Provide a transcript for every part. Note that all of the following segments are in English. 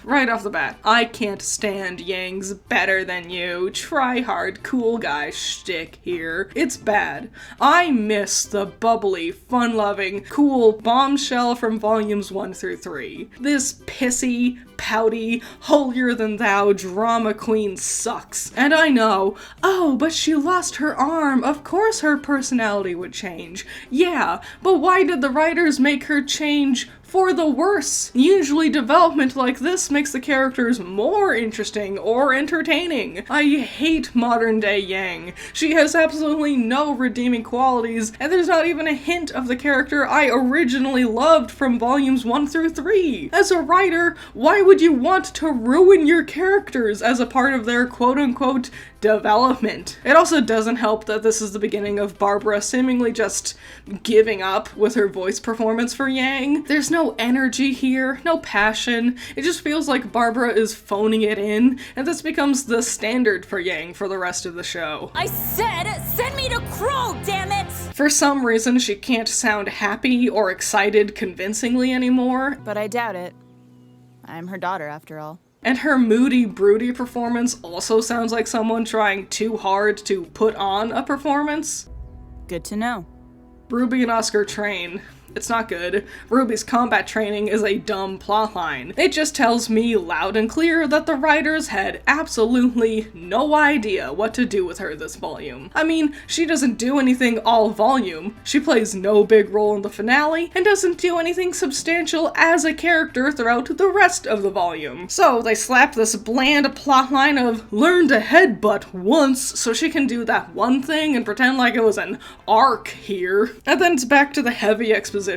right off the bat, I can't stand Yang's better than you, try hard, cool guy shtick here. It's bad. I miss the bubbly, fun-loving, cool bombshell from volumes 1 through 3. This pissy, pouty, holier-than-thou drama queen sucks. And I know, oh, but she lost her arm, of course her personality would change. Yeah, but why did the writers make her change for the worse? Usually development like this makes the characters more interesting or entertaining. I hate modern day Yang. She has absolutely no redeeming qualities, and there's not even a hint of the character I originally loved from volumes 1 through 3. As a writer, why would you want to ruin your characters as a part of their quote-unquote development? It also doesn't help that this is the beginning of Barbara seemingly just giving up with her voice performance for Yang. There's no energy here, no passion. It just feels like Barbara is phoning it in, and this becomes the standard for Yang for the rest of the show. I said, send me to Crow, damn it! For some reason, she can't sound happy or excited convincingly anymore. But I doubt it. I'm her daughter, after all. And her moody, broody performance also sounds like someone trying too hard to put on a performance. Good to know. Ruby and Oscar train. It's not good. Ruby's combat training is a dumb plotline. It just tells me loud and clear that the writers had absolutely no idea what to do with her this volume. I mean, she doesn't do anything all volume, she plays no big role in the finale, and doesn't do anything substantial as a character throughout the rest of the volume. So they slap this bland plotline of learn to headbutt once so she can do that one thing and pretend like it was an arc here. And then it's back to the heavy exposition.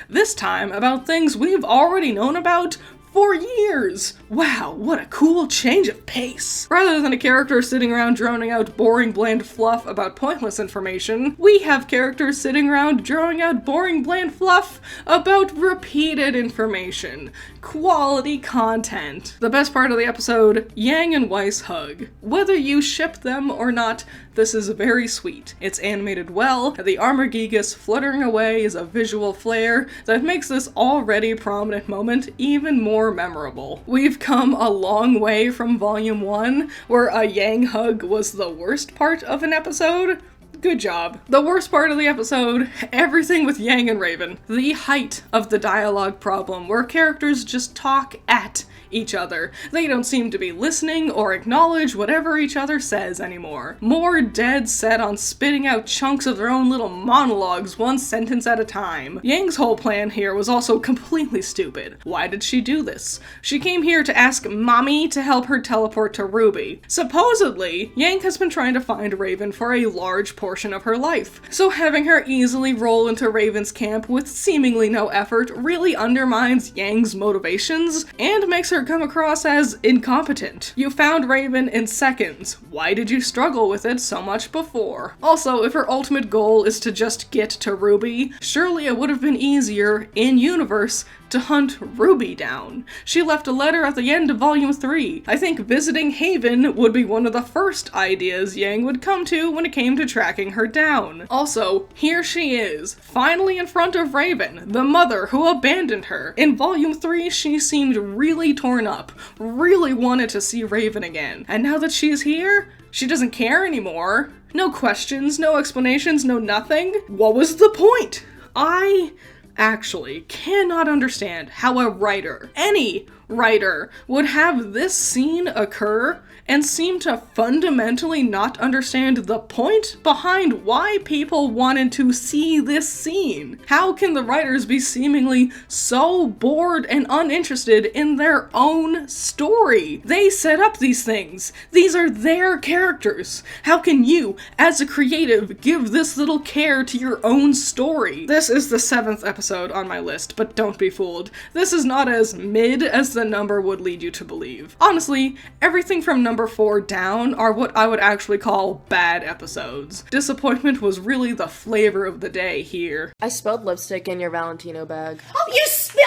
This time about things we've already known about for years. Wow, what a cool change of pace. Rather than a character sitting around droning out boring, bland fluff about pointless information, we have characters sitting around droning out boring, bland fluff about repeated information. Quality content. The best part of the episode, Yang and Weiss hug. Whether you ship them or not, this is very sweet. It's animated well, and the armor Gigas fluttering away is a visual flair that makes this already prominent moment even more memorable. We've come a long way from Volume 1, where a Yang hug was the worst part of an episode. Good job. The worst part of the episode, everything with Yang and Raven. The height of the dialogue problem, where characters just talk at each other. They don't seem to be listening or acknowledge whatever each other says anymore. More dead set on spitting out chunks of their own little monologues one sentence at a time. Yang's whole plan here was also completely stupid. Why did she do this? She came here to ask Mommy to help her teleport to RWBY. Supposedly, Yang has been trying to find Raven for a large portion of her life, so having her easily roll into Raven's camp with seemingly no effort really undermines Yang's motivations and makes her come across as incompetent. You found Raven in seconds. Why did you struggle with it so much before? Also, if her ultimate goal is to just get to RWBY, surely it would have been easier, in-universe, to hunt Ruby down. She left a letter at the end of Volume 3. I think visiting Haven would be one of the first ideas Yang would come to when it came to tracking her down. Also, here she is, finally in front of Raven, the mother who abandoned her. In Volume 3, she seemed really torn up, really wanted to see Raven again. And now that she's here, she doesn't care anymore. No questions, no explanations, no nothing. What was the point? I actually cannot understand how a writer, any writer, would have this scene occur and seem to fundamentally not understand the point behind why people wanted to see this scene. How can the writers be seemingly so bored and uninterested in their own story? They set up these things. These are their characters. How can you, as a creative, give this little care to your own story? This is the 7th episode on my list, but don't be fooled. This is not as mid as the number would lead you to believe. Honestly, everything from number 4 down are what I would actually call bad episodes. Disappointment was really the flavor of the day here. I spilled lipstick in your Valentino bag. Oh, you spilled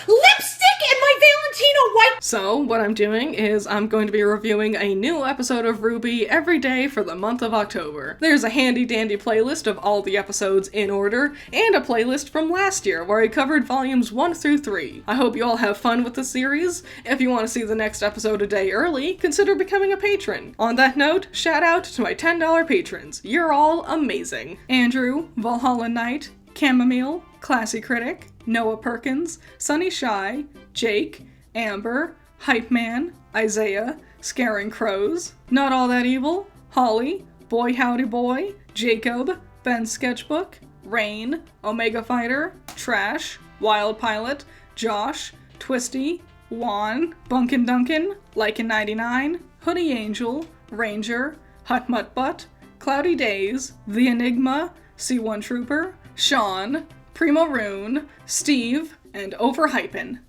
lipstick in my Valentino What? So, what I'm doing is I'm going to be reviewing a new episode of RWBY every day for the month of October. There's a handy dandy playlist of all the episodes in order, and a playlist from last year where I covered volumes 1 through 3. I hope you all have fun with the series. If you want to see the next episode a day early, consider becoming a patron. On that note, shout out to my $10 patrons. You're all amazing. Andrew, Valhalla Knight, Chamomile, Classy Critic, Noah Perkins, Sunny Shy, Jake, Amber, Hype Man, Isaiah, Scaring Crows, Not All That Evil, Holly, Boy Howdy Boy, Jacob, Ben Sketchbook, Rain, Omega Fighter, Trash, Wild Pilot, Josh, Twisty, Juan, Bunkin Duncan, Lycan99, Hoodie Angel, Ranger, Hut Mutt Butt, Cloudy Days, The Enigma, C1 Trooper, Sean, Primo Rune, Steve, and Overhypen.